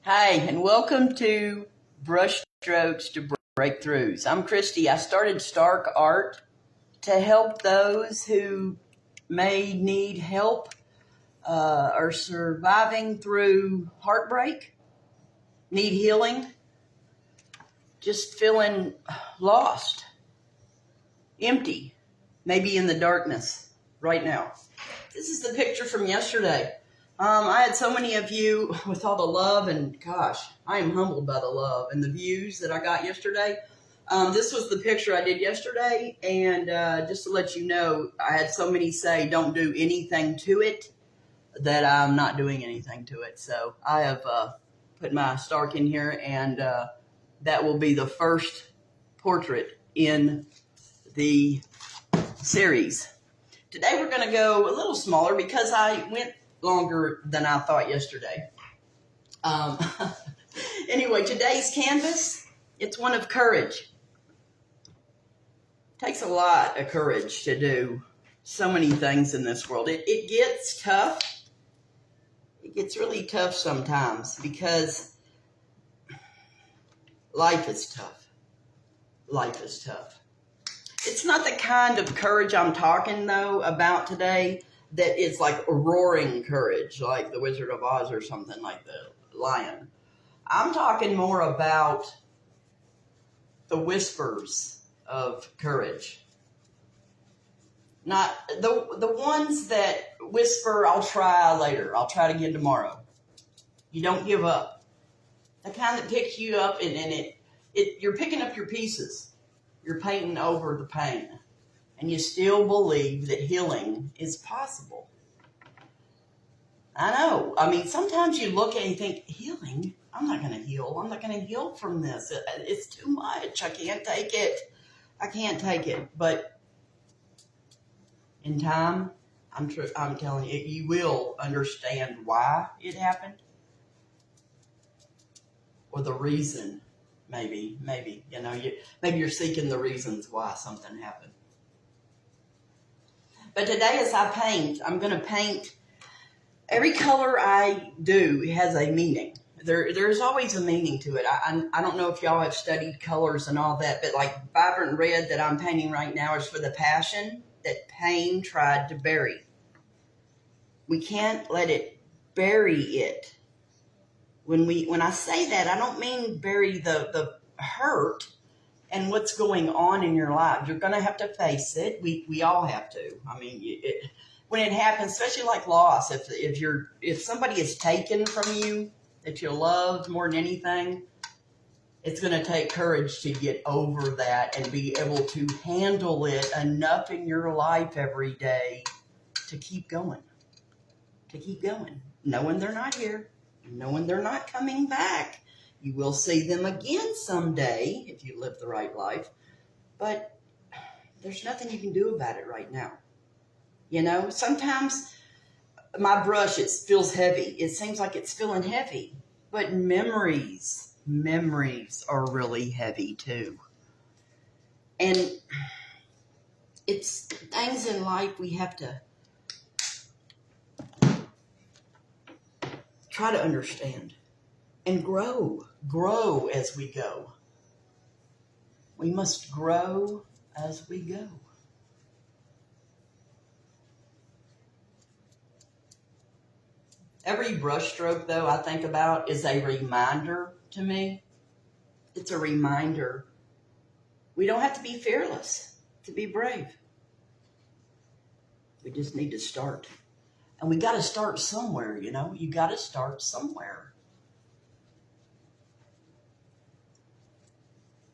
Hi, and welcome to Brushstrokes to Breakthroughs. I'm Christy. I started Stark Art to help those who may need help or surviving through heartbreak, need healing, just feeling lost, empty, maybe in the darkness right now. This is the picture from yesterday. I had so many of you with all the love, and gosh, I am humbled by the love and the views that I got yesterday. This was the picture I did yesterday, and just to let you know, I had so many say don't do anything to it that I'm not doing anything to it. So I have put my Stark in here, and that will be the first portrait in the series. Today we're going to go a little smaller because I went longer than I thought yesterday. Anyway, today's canvas, it's one of courage. It takes a lot of courage to do so many things in this world. It gets tough. It gets really tough sometimes because life is tough. Life is tough. It's not the kind of courage I'm talking, though, about today that is like a roaring courage, like the Wizard of Oz or something, like the lion. I'm talking more about the whispers of courage. Not the ones that whisper, I'll try later, I'll try it again tomorrow. You don't give up. The kind that picks you up and you're picking up your pieces. You're painting over the pain. And you still believe that healing is possible. I know. I mean, sometimes you look at it and think, healing? I'm not going to heal. I'm not going to heal from this. It's too much. I can't take it. I can't take it. But in time, I'm telling you, you will understand why it happened. Or the reason, maybe, maybe you're seeking the reasons why something happened. But today as I paint, I'm going to paint, every color I do has a meaning. There's always a meaning to it. I don't know if y'all have studied colors and all that, but like vibrant red that I'm painting right now is for the passion that pain tried to bury. We can't let it bury it. When I say that, I don't mean bury the hurt and what's going on in your life. You're going to have to face it. We all have to. I mean, when it happens, especially like loss, if somebody is taken from you that you loved more than anything, it's going to take courage to get over that and be able to handle it enough in your life every day to keep going. To keep going. Knowing they're not here. Knowing they're not coming back. You will see them again someday if you live the right life. But there's nothing you can do about it right now. You know, sometimes my brush, it feels heavy. It seems like it's feeling heavy. But memories are really heavy too. And it's things in life we have to try to understand and grow as we go. We must grow as we go. Every brushstroke, though, I think about is a reminder to me. It's a reminder. We don't have to be fearless to be brave. We just need to start. And we got to start somewhere, you know. You got to start somewhere.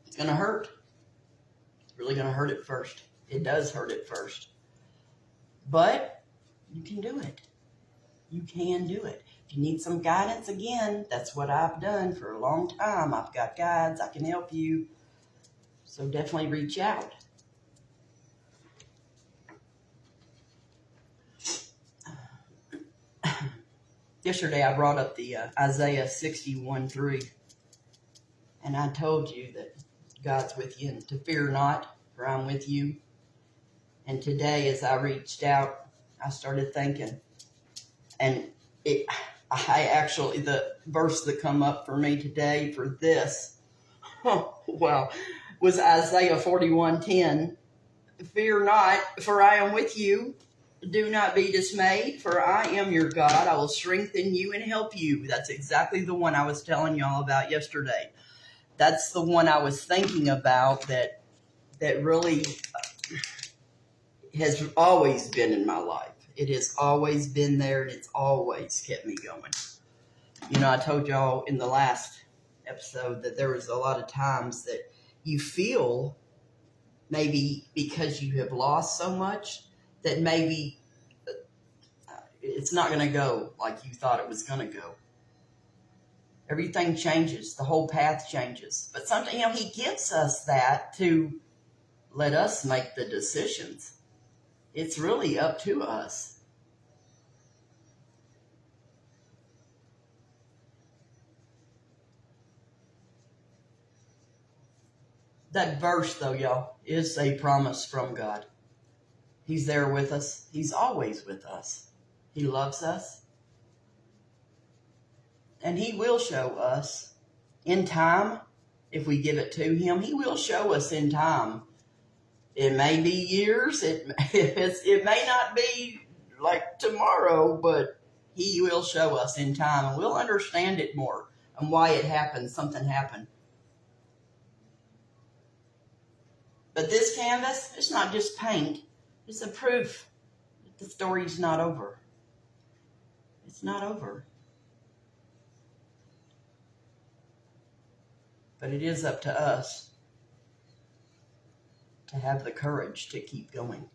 It's going to hurt. It's really going to hurt at first. It does hurt at first. But you can do it. You can do it. If you need some guidance, again, that's what I've done for a long time. I've got guides. I can help you. So definitely reach out. Yesterday I brought up the Isaiah 61:3. And I told you that God's with you and to fear not, for I'm with you. And today as I reached out, I started thinking. And I actually, the verse that come up for me today for this, wow, was Isaiah 41:10. Fear not, for I am with you. Do not be dismayed, for I am your God. I will strengthen you and help you. That's exactly the one I was telling y'all about yesterday. That's the one I was thinking about that really has always been in my life. It has always been there, and it's always kept me going. You know, I told y'all in the last episode that there was a lot of times that you feel maybe because you have lost so much that maybe it's not going to go like you thought it was going to go. Everything changes. The whole path changes. But sometimes, you know, he gives us that to let us make the decisions. It's really up to us. That verse, though, y'all, is a promise from God. He's there with us. He's always with us. He loves us. And he will show us in time, if we give it to him. He will show us in time. It may be years. It may not be like tomorrow, but he will show us in time. And we'll understand it more and why it happened. Something happened. But this canvas, it's not just paint. It's a proof that the story's not over. It's not over. But it is up to us to have the courage to keep going.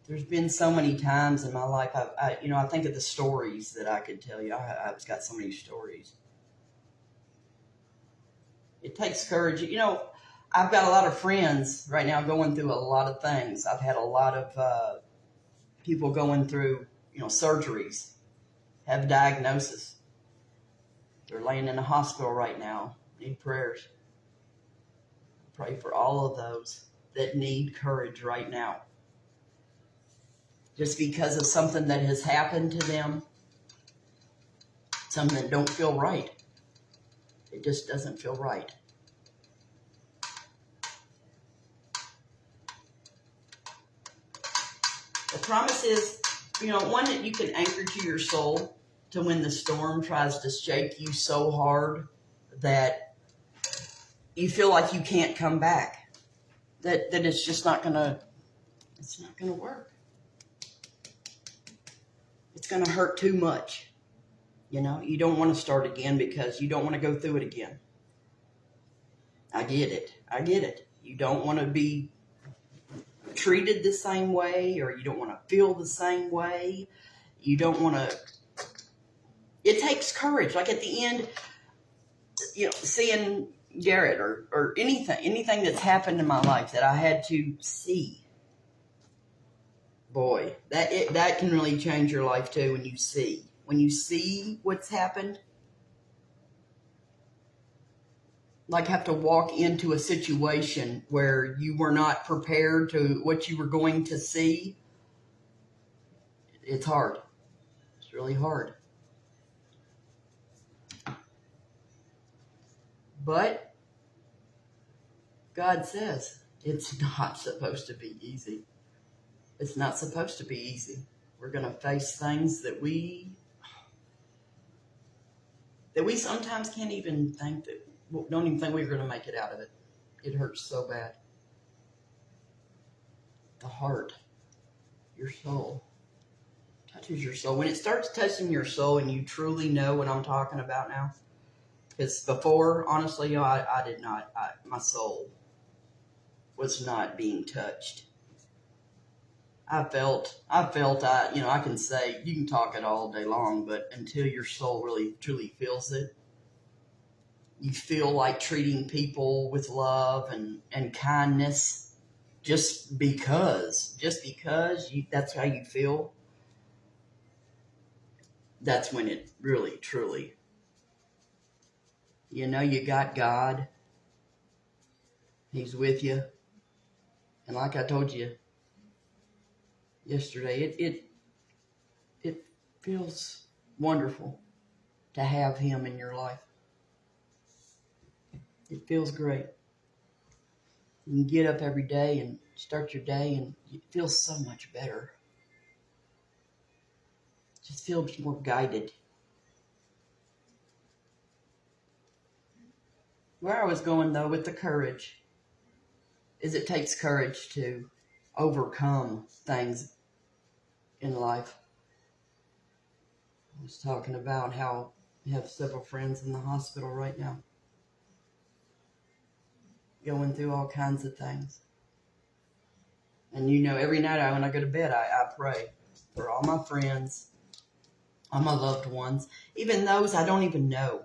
There's been so many times in my life, I think of the stories that I could tell you. I've got so many stories. It takes courage. You know, I've got a lot of friends right now going through a lot of things. I've had a lot of people going through, surgeries, have diagnosis. They're laying in a hospital right now, need prayers. Pray for all of those that need courage right now. Just because of something that has happened to them, something that don't feel right. It just doesn't feel right. The promise is, one that you can anchor to your soul to when the storm tries to shake you so hard that you feel like you can't come back. That it's just not gonna work. It's gonna hurt too much. You don't want to start again because you don't want to go through it again. I get it. You don't want to be treated the same way, or you don't want to feel the same way. You don't want to. It takes courage. Like at the end, seeing Garrett or anything that's happened in my life that I had to see. Boy, that can really change your life too when you see. When you see what's happened, like have to walk into a situation where you were not prepared to what you were going to see, it's hard. It's really hard. But God says it's not supposed to be easy. It's not supposed to be easy. We're going to face things that we sometimes can't even think don't even think we're going to make it out of it. It hurts so bad. The heart, your soul, touches your soul. When it starts touching your soul and you truly know what I'm talking about now, because before, honestly, I did not. My soul was not being touched. I felt, I can say, you can talk it all day long, but until your soul really, truly feels it, you feel like treating people with love and kindness just because that's how you feel. That's when it really, truly, you got God. He's with you. And like I told you yesterday, it feels wonderful to have him in your life. It feels great. You can get up every day and start your day, and it feels so much better. It just feels more guided. Where I was going, though, with the courage is it takes courage to overcome things in life. I was talking about how I have several friends in the hospital right now, going through all kinds of things. And every night when I go to bed, I pray for all my friends, all my loved ones, even those I don't even know,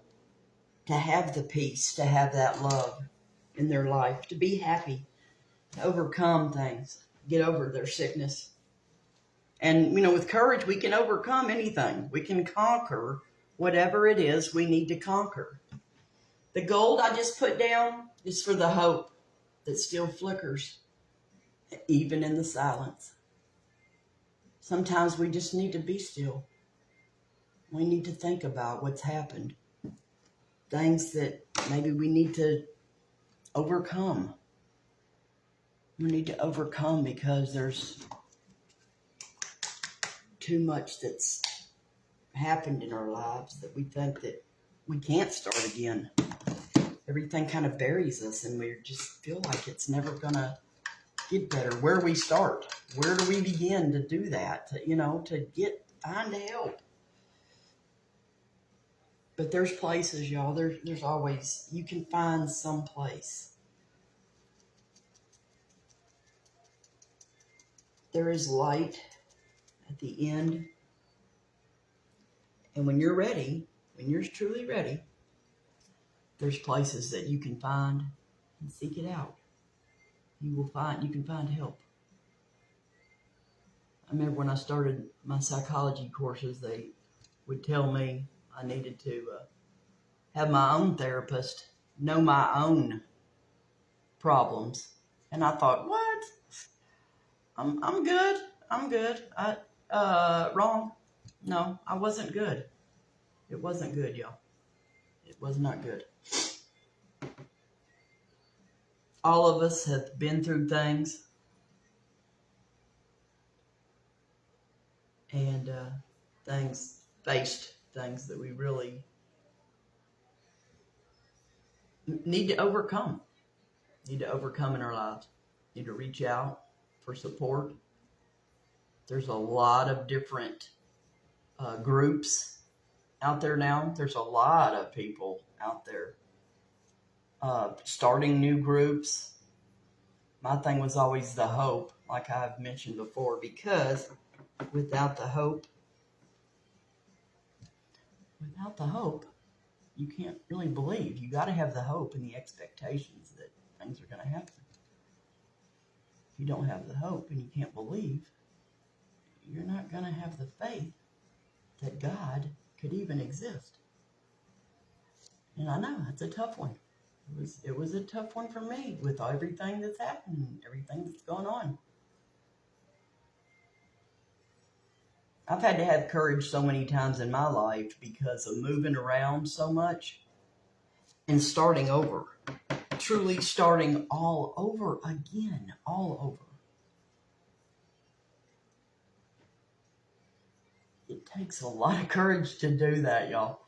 to have the peace, to have that love in their life, to be happy, to overcome things, get over their sickness. And, with courage, we can overcome anything. We can conquer whatever it is we need to conquer. The gold I just put down is for the hope that still flickers, even in the silence. Sometimes we just need to be still. We need to think about what's happened. Things that maybe we need to overcome. We need to overcome because there's too much that's happened in our lives that we think that we can't start again. Everything kind of buries us, and we just feel like it's never gonna get better. Where do we start? Where do we begin to do that? To find help. But there's places, y'all. There's always, you can find some place. There is light at the end. And when you're ready, when you're truly ready, there's places that you can find and seek it out. You can find help. I remember when I started my psychology courses, they would tell me I needed to have my own therapist, know my own problems. And I thought, what? I'm good. I'm good. Wrong. No, I wasn't good. It wasn't good, y'all. It was not good. All of us have been through things. And faced things that we really need to overcome. Need to overcome in our lives. Need to reach out for support. There's a lot of different groups out there now. There's a lot of people out there starting new groups. My thing was always the hope, like I've mentioned before, because without the hope, you can't really believe. You got to have the hope and the expectations that things are going to happen. If you don't have the hope and you can't believe, you're not going to have the faith that God could even exist. And I know it's a tough one. It was a tough one for me with everything that's happening, everything that's going on. I've had to have courage so many times in my life because of moving around so much and starting over. Truly starting all over again, all over. It takes a lot of courage to do that, y'all.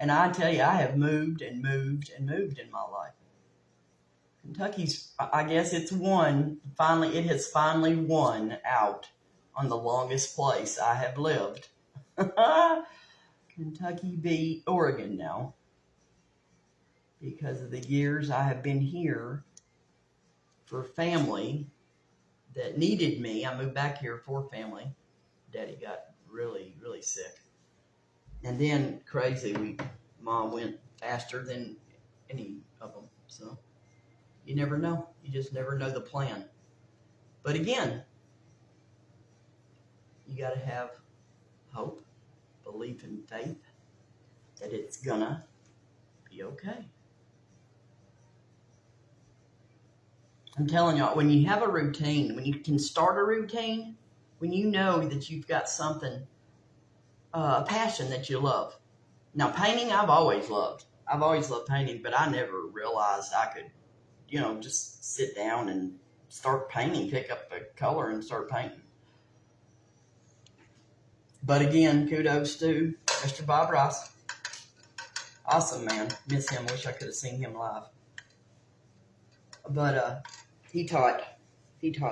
And I tell you, I have moved and moved and moved in my life. Kentucky's, I guess it's it has finally won out on the longest place I have lived. Kentucky beat Oregon now. Because of the years I have been here for family that needed me. I moved back here for family. Daddy got really, really sick. And then crazy, Mom went faster than any of them. So you never know. You just never know the plan. But again, you got to have hope, belief, and faith that it's gonna be okay. I'm telling y'all, when you have a routine, when you can start a routine, when you know that you've got something, a passion that you love. Now, painting, I've always loved. I've always loved painting, but I never realized I could, just sit down and start painting, pick up a color and start painting. But again, kudos to Mr. Bob Ross. Awesome, man. Miss him. Wish I could have seen him live. But he taught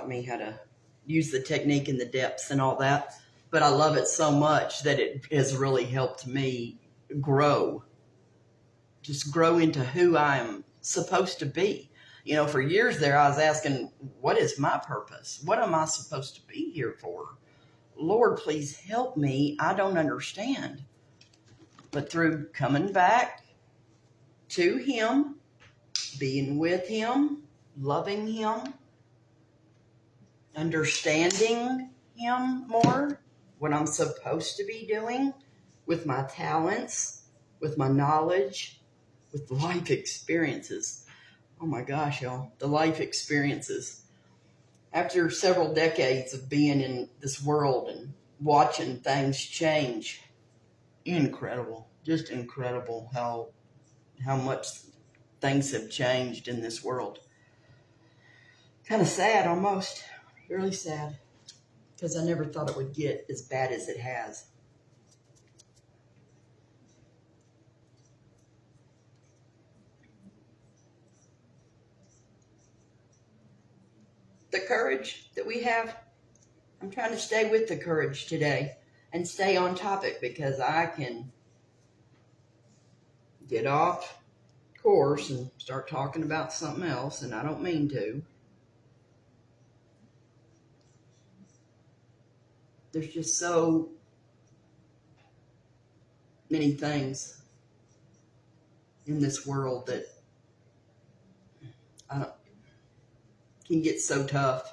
me how to use the technique and the depths and all that. But I love it so much that it has really helped me grow. Just grow into who I'm supposed to be. For years there, I was asking, what is my purpose? What am I supposed to be here for? Lord, please help me. I don't understand. But through coming back to Him, being with Him, loving Him, understanding Him more, what I'm supposed to be doing with my talents, with my knowledge, with life experiences. Oh my gosh, y'all, the life experiences. After several decades of being in this world and watching things change, incredible, just incredible how much things have changed in this world. Kind of sad almost, really sad, because I never thought it would get as bad as it has. The courage that we have, I'm trying to stay with the courage today and stay on topic, because I can get off course and start talking about something else, and I don't mean to. There's just so many things in this world that can get so tough.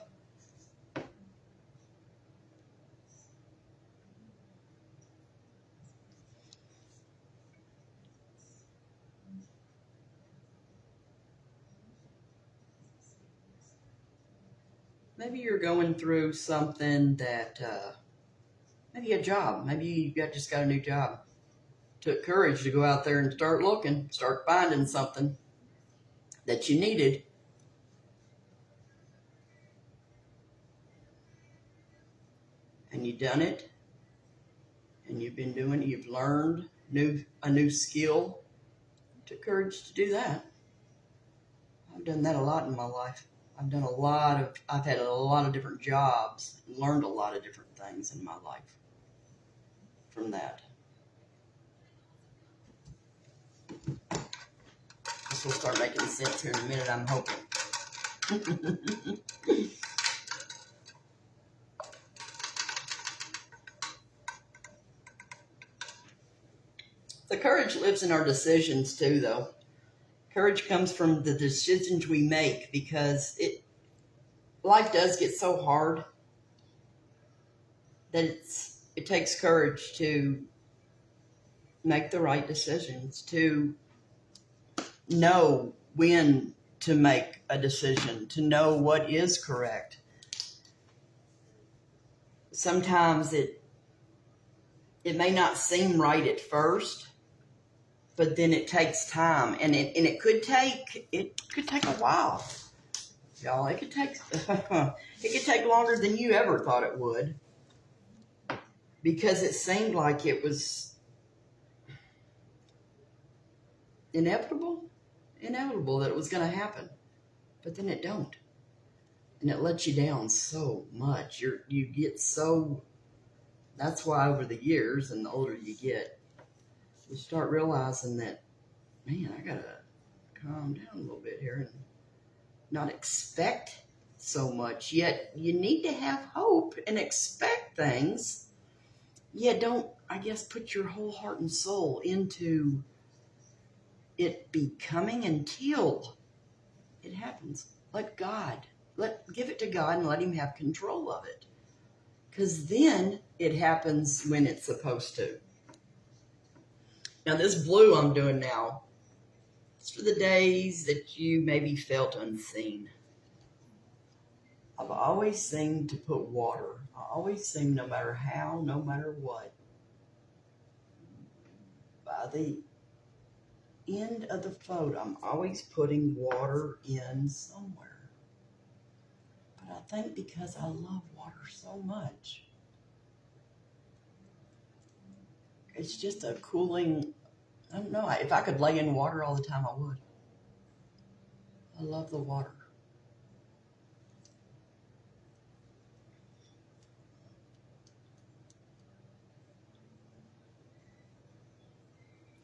Maybe you're going through something that, maybe a job. Maybe you just got a new job. Took courage to go out there and start looking, start finding something that you needed. And you done it. And you've been doing it. You've learned a new skill. Took courage to do that. I've done that a lot in my life. I've had a lot of different jobs, learned a lot of different things in my life from that. This will start making sense here in a minute, I'm hoping. The courage lives in our decisions too, though. Courage comes from the decisions we make, because life does get so hard that it takes courage to make the right decisions, to know when to make a decision, to know what is correct. Sometimes it may not seem right at first, but then it takes time, and it could take a while, y'all. It could take longer than you ever thought it would, because it seemed like it was inevitable that it was going to happen, but then it don't, and it lets you down so much. You get so. That's why over the years, and the older you get, you start realizing that, man, I gotta calm down a little bit here and not expect so much. Yet you need to have hope and expect things. Yeah, don't, I guess, put your whole heart and soul into it becoming until it happens. Give it to God and let Him have control of it. Because then it happens when it's supposed to. Now, this blue I'm doing now, it's for the days that you maybe felt unseen. I've always seemed to put water. I always seem, no matter how, no matter what, by the end of the photo, I'm always putting water in somewhere. But I think because I love water so much, it's just a cooling, I don't know, if I could lay in water all the time, I would. I love the water.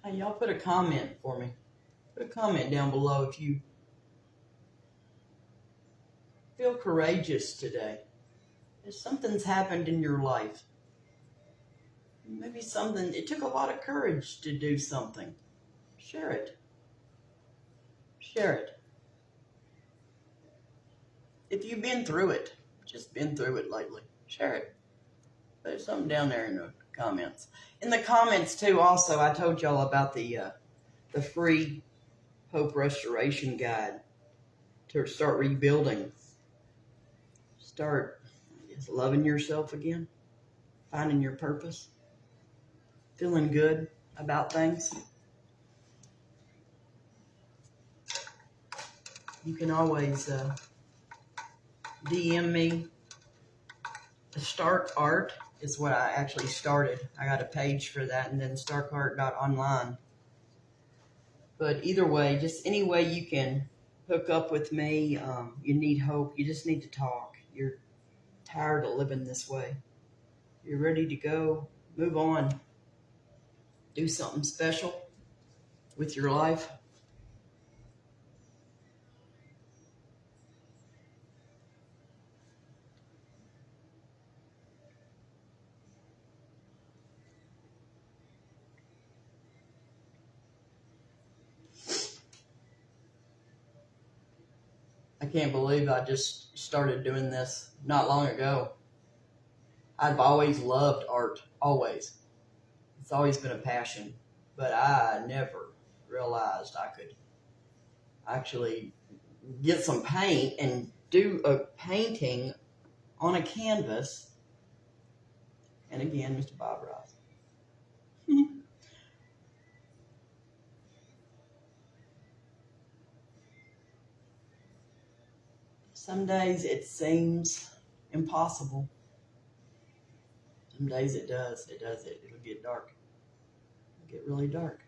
Hey, y'all put a comment for me. Put a comment down below if you feel courageous today. If something's happened in your life, maybe something, it took a lot of courage to do something. Share it. Share it. If you've been through it, just been through it lately, share it. There's something down there in the comments. In the comments too, also, I told y'all about the free Hope Restoration Guide to start rebuilding. Start just loving yourself again, finding your purpose, feeling good about things. You can always DM me. Start Art is what I actually started. I got a page for that, and then starkart.online. But either way, just any way you can hook up with me, you need hope, you just need to talk. You're tired of living this way. You're ready to go, move on, do something special with your life. I can't believe I just started doing this not long ago. I've always loved art, always. It's always been a passion, but I never realized I could actually get some paint and do a painting on a canvas. And again, Mr. Bob Ross. Some days it seems impossible. Some days it does. It'll get dark. It'll get really dark.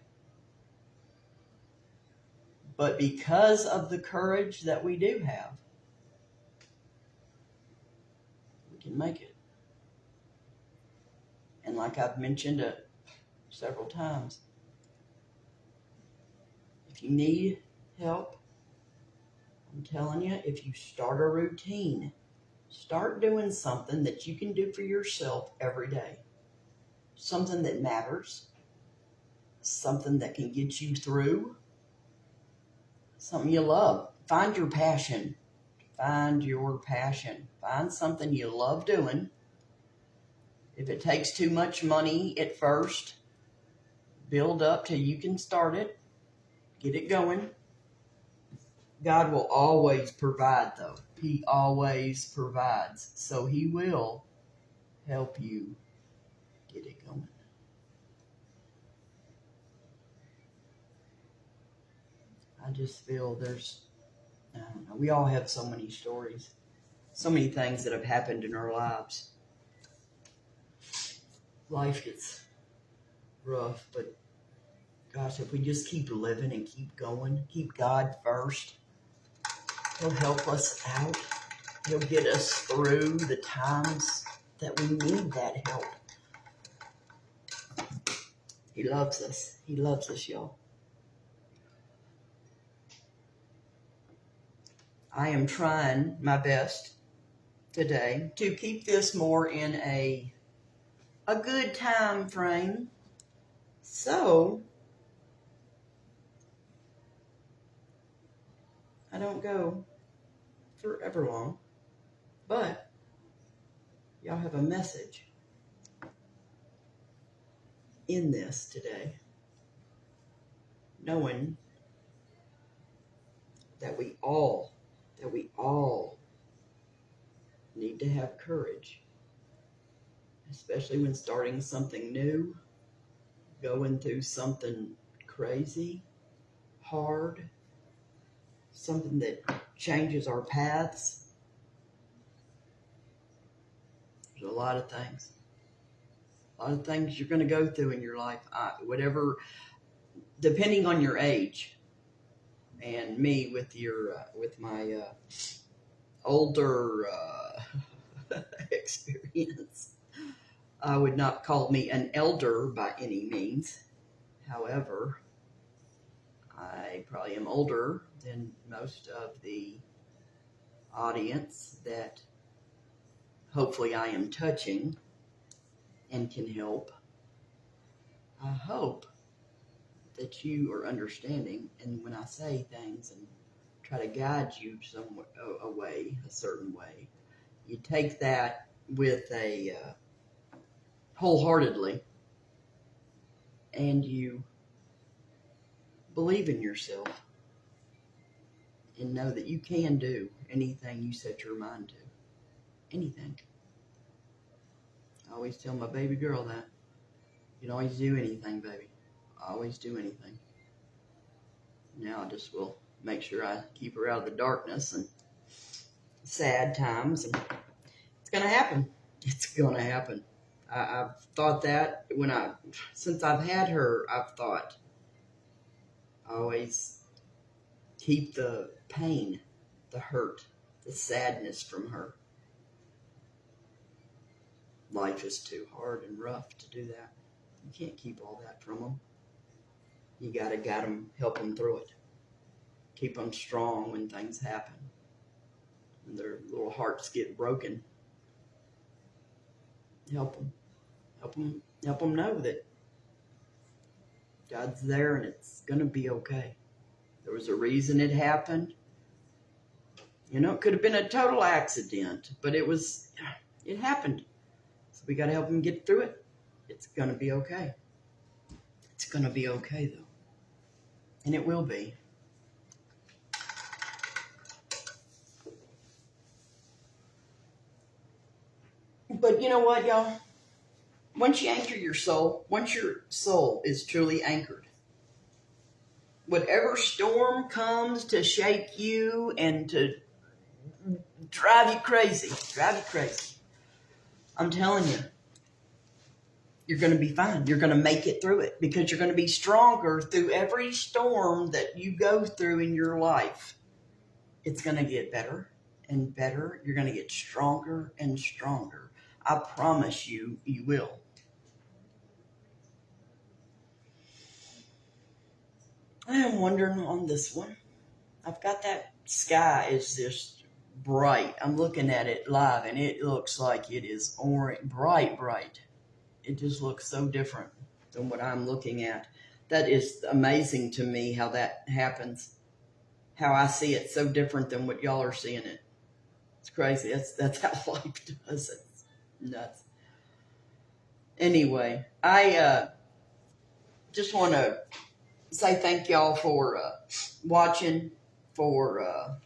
But because of the courage that we do have, we can make it. And like I've mentioned it several times, if you need help, I'm telling you, if you start a routine, start doing something that you can do for yourself every day. Something that matters, something that can get you through, something you love. Find your passion. Find your passion. Find something you love doing. If it takes too much money at first, build up till you can start it. Get it going. God will always provide, though. He always provides. So He will help you get it going. I just feel I don't know, we all have so many stories, so many things that have happened in our lives. Life gets rough, but gosh, if we just keep living and keep going, keep God first, He'll help us out. He'll get us through the times that we need that help. He loves us. He loves us, y'all. I am trying my best today to keep this more in a good time frame. So I don't go forever long, but y'all have a message in this today, knowing that we all need to have courage, especially when starting something new, going through something crazy, hard, something that changes our paths. There's a lot of things. A lot of things you're going to go through in your life, whatever, depending on your age. And me with my older experience, I would not call me an elder by any means. However, I probably am older than most of the audience that hopefully I am touching and can help. I hope that you are understanding, and when I say things and try to guide you a certain way, you take that with a wholeheartedly, and you believe in yourself and know that you can do anything you set your mind to. Anything. I always tell my baby girl that. You can always do anything, baby. I always do anything. Now I just will make sure I keep her out of the darkness and sad times, and it's going to happen. It's going to happen. I've thought that since I've had her, I've thought I always keep the pain, the hurt, the sadness from her. Life is too hard and rough to do that. You can't keep all that from them. You got to guide them, help them through it. Keep them strong when things happen. When their little hearts get broken. Help them. Help them know that God's there and it's going to be okay. There was a reason it happened. It could have been a total accident, but it happened. So we got to help them get through it. It's going to be okay. It's going to be okay, though. And it will be. But you know what, y'all? Once you anchor your soul, once your soul is truly anchored, whatever storm comes to shake you and to drive you crazy, I'm telling you, you're going to be fine. You're going to make it through it because you're going to be stronger through every storm that you go through in your life. It's going to get better and better. You're going to get stronger and stronger. I promise you, you will. I am wondering on this one. I've got that sky is just bright. I'm looking at it live and it looks like it is orange, bright. It just looks so different than what I'm looking at. That is amazing to me how that happens. How I see it so different than what y'all are seeing it. It's crazy. That's how life does it. It's nuts. Anyway, I just want to say thank y'all for watching, for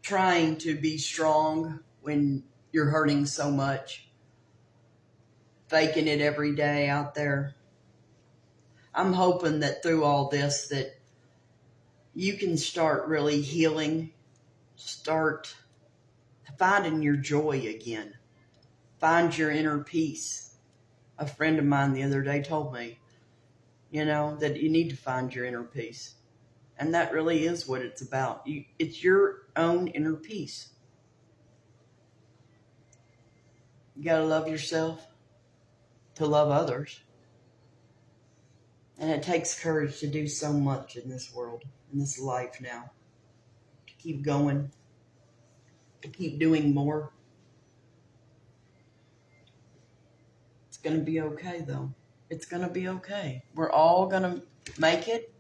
trying to be strong when you're hurting so much, faking it every day out there. I'm hoping that through all this that you can start really healing, start finding your joy again, find your inner peace. A friend of mine the other day told me, that you need to find your inner peace. And that really is what it's about. It's your own inner peace. You got to love yourself to love others. And it takes courage to do so much in this world, in this life now. To keep going, to keep doing more. It's going to be okay, though. It's going to be okay. We're all going to make it.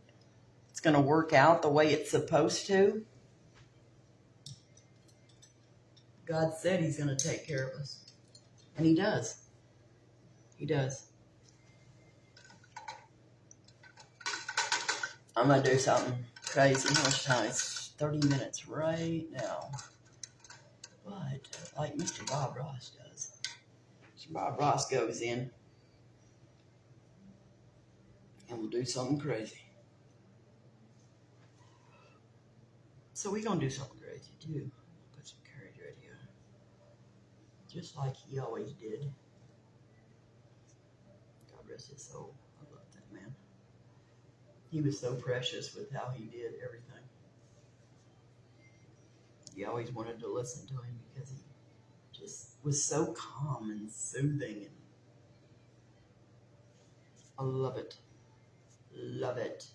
It's going to work out the way it's supposed to. God said he's going to take care of us. And he does. He does. I'm going to do something crazy. How much time? It's 30 minutes right now. But like Mr. Bob Ross does. Mr. Bob Ross goes in and will do something crazy. So we're going to do something crazy too. Put some courage right here. Just like he always did. God rest his soul. I love that man. He was so precious with how he did everything. You always wanted to listen to him because he just was so calm and soothing. And I love it. Love it.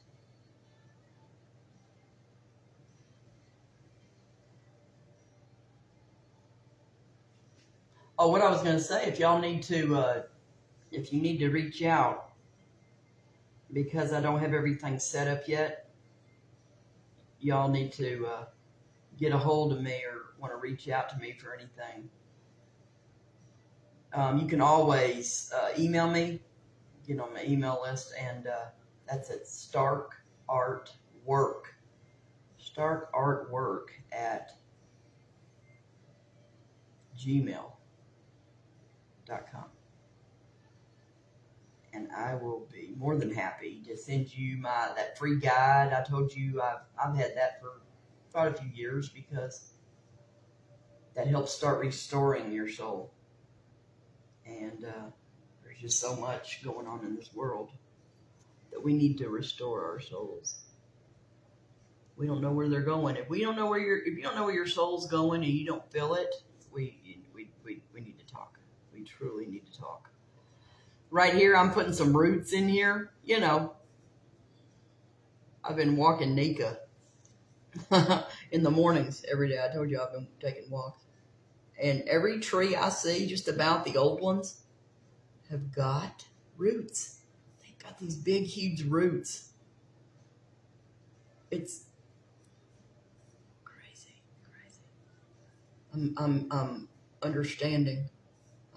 Oh, what I was going to say, if y'all need to, if you need to reach out, because I don't have everything set up yet, y'all need to get a hold of me or want to reach out to me for anything. You can always email me, get on my email list, and that's at starkartwork at gmail.com. And I will be more than happy to send you that free guide. I told you I've had that for quite a few years because that helps start restoring your soul. And there's just so much going on in this world that we need to restore our souls. We don't know where they're going. If you don't know where your soul's going and you don't feel it, we need to talk. We truly need to talk. Right here, I'm putting some roots in here. You know, I've been walking Nika in the mornings every day. I told you I've been taking walks. And every tree I see, just about the old ones, have got roots. They've got these big, huge roots. It's crazy. I'm understanding.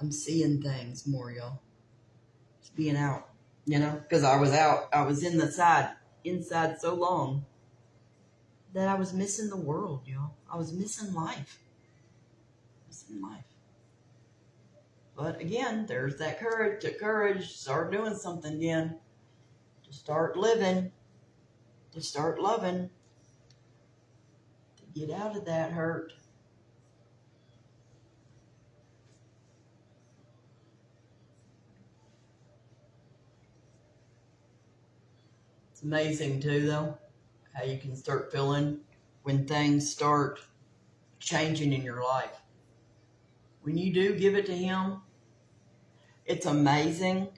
I'm seeing things more, y'all. Just being out, because I was out. I was inside so long that I was missing the world, y'all. I was missing life. But again, there's that courage. The courage to start doing something again. To start living. To start loving. To get out of that hurt. It's amazing too, though, how you can start feeling when things start changing in your life. When you do give it to Him, it's amazing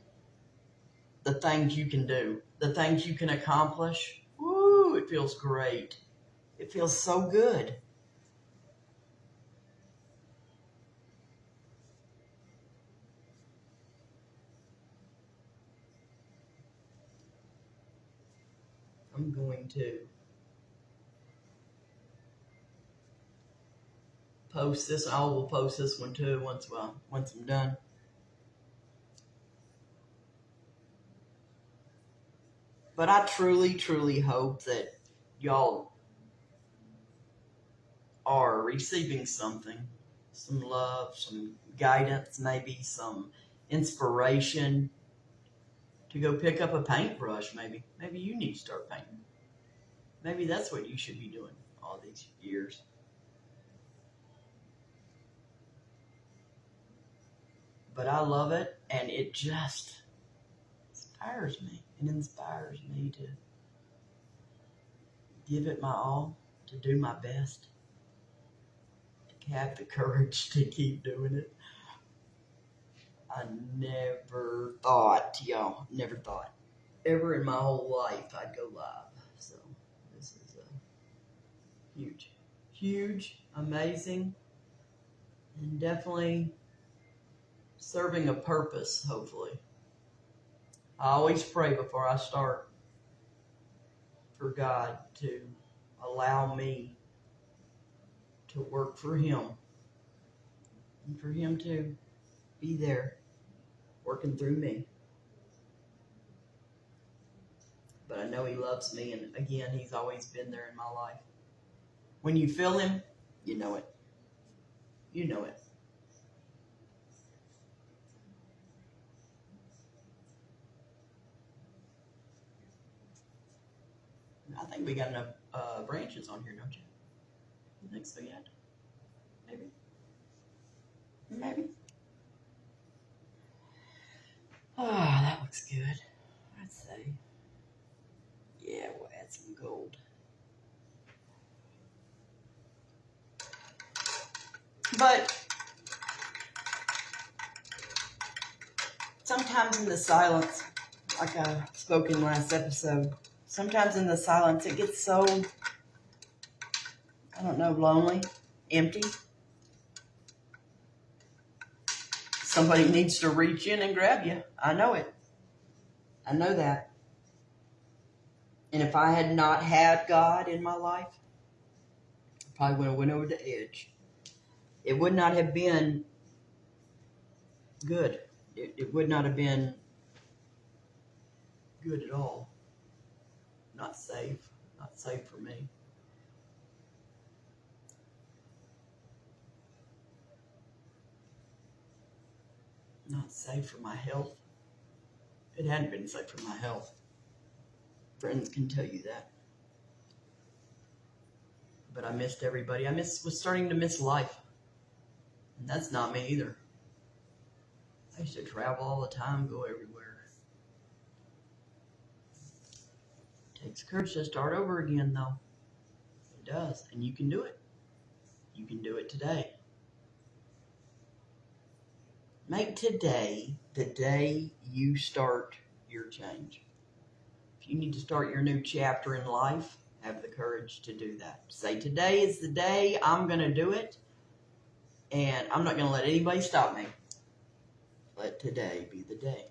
the things you can do, the things you can accomplish. Woo, it feels great. It feels so good. I'm going to post this. I will post this one too once I'm done. But I truly, truly hope that y'all are receiving something, some love, some guidance, maybe some inspiration to go pick up a paintbrush. Maybe you need to start painting. Maybe that's what you should be doing all these years. But I love it, and it just inspires me. It inspires me to give it my all, to do my best, to have the courage to keep doing it. I never thought, ever in my whole life I'd go live. So this is huge, amazing, and definitely serving a purpose, hopefully. I always pray before I start for God to allow me to work for Him and for Him to be there working through me. But I know He loves me, and again, He's always been there in my life. When you feel Him, you know it. You know it. I think we got enough branches on here, don't you? You think so yet? Maybe. Maybe. Ah, that looks good. I'd say. Yeah, we'll add some gold. But sometimes in the silence, like I spoke in last episode, sometimes in the silence it gets so, I don't know, lonely, empty. Somebody needs to reach in and grab you. I know it. I know that. And if I had not had God in my life, I probably would have went over the edge. It would not have been good. It would not have been good at all. Not safe. Not safe for me. Not safe for my health. It hadn't been safe for my health. Friends can tell you that. But I missed everybody. Was starting to miss life. And that's not me either. I used to travel all the time, go everywhere. It takes courage to start over again, though. It does. And you can do it. You can do it today. Make today the day you start your change. If you need to start your new chapter in life, have the courage to do that. Say, today is the day I'm going to do it, and I'm not going to let anybody stop me. Let today be the day.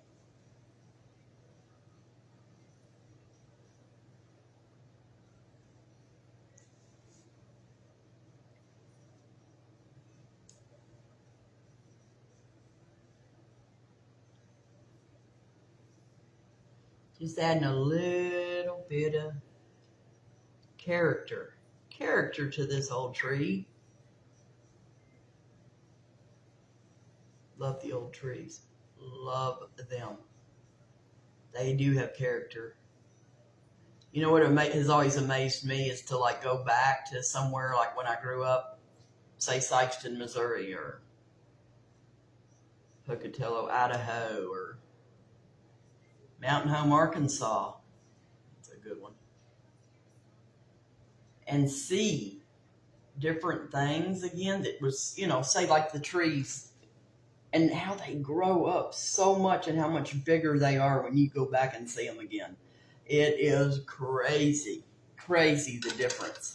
Just adding a little bit of character to this old tree. Love the old trees. Love them. They do have character. You know what has always amazed me is to like go back to somewhere like when I grew up, say Sykeston, Missouri, or Pocatello, Idaho, or Mountain Home, Arkansas. It's a good one. And see different things again that was, say like the trees and how they grow up so much and how much bigger they are when you go back and see them again. It is crazy the difference.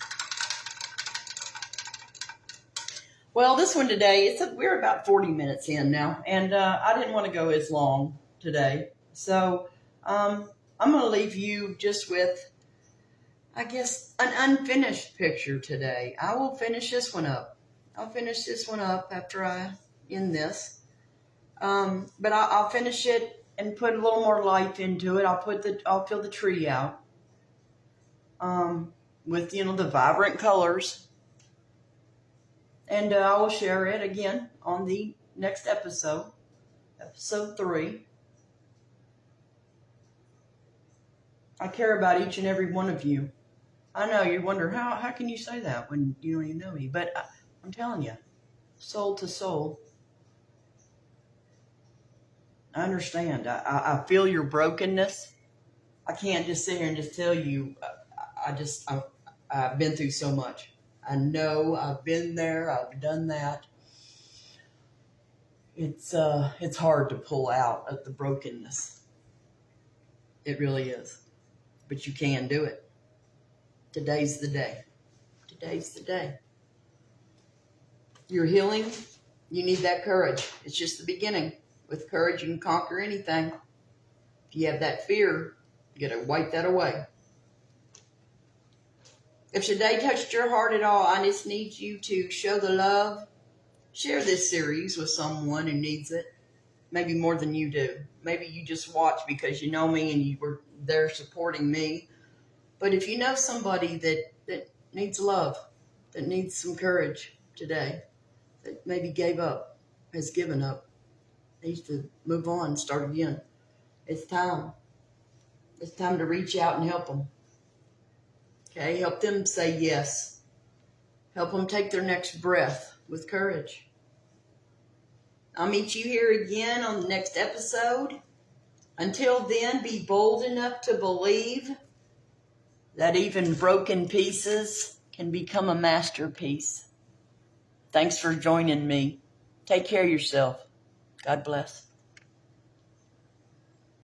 Well, this one today, we're about 40 minutes in now, and I didn't want to go as long today. So I'm going to leave you just with, I guess, an unfinished picture today. I will finish this one up. I'll finish this one up after I end this. But I'll finish it and put a little more life into it. I'll fill the tree out with the vibrant colors, and I will share it again on the next episode 3. I care about each and every one of you. I know you wonder how can you say that when you don't even know me, but I'm telling you, soul to soul. I understand. I feel your brokenness. I can't just sit here and just tell you. I've been through so much. I know I've been there. I've done that. It's hard to pull out of the brokenness. It really is. But you can do it. Today's the day. Today's the day. You're healing. You need that courage. It's just the beginning. With courage, you can conquer anything. If you have that fear, you got to wipe that away. If today touched your heart at all, I just need you to show the love. Share this series with someone who needs it. Maybe more than you do. Maybe you just watch because you know me and you were there supporting me. But if you know somebody that needs love, that needs some courage today, that maybe gave up, has given up, needs to move on, start again. It's time. It's time to reach out and help them. Okay, help them say yes. Help them take their next breath with courage. I'll meet you here again on the next episode. Until then, be bold enough to believe that even broken pieces can become a masterpiece. Thanks for joining me. Take care of yourself. God bless.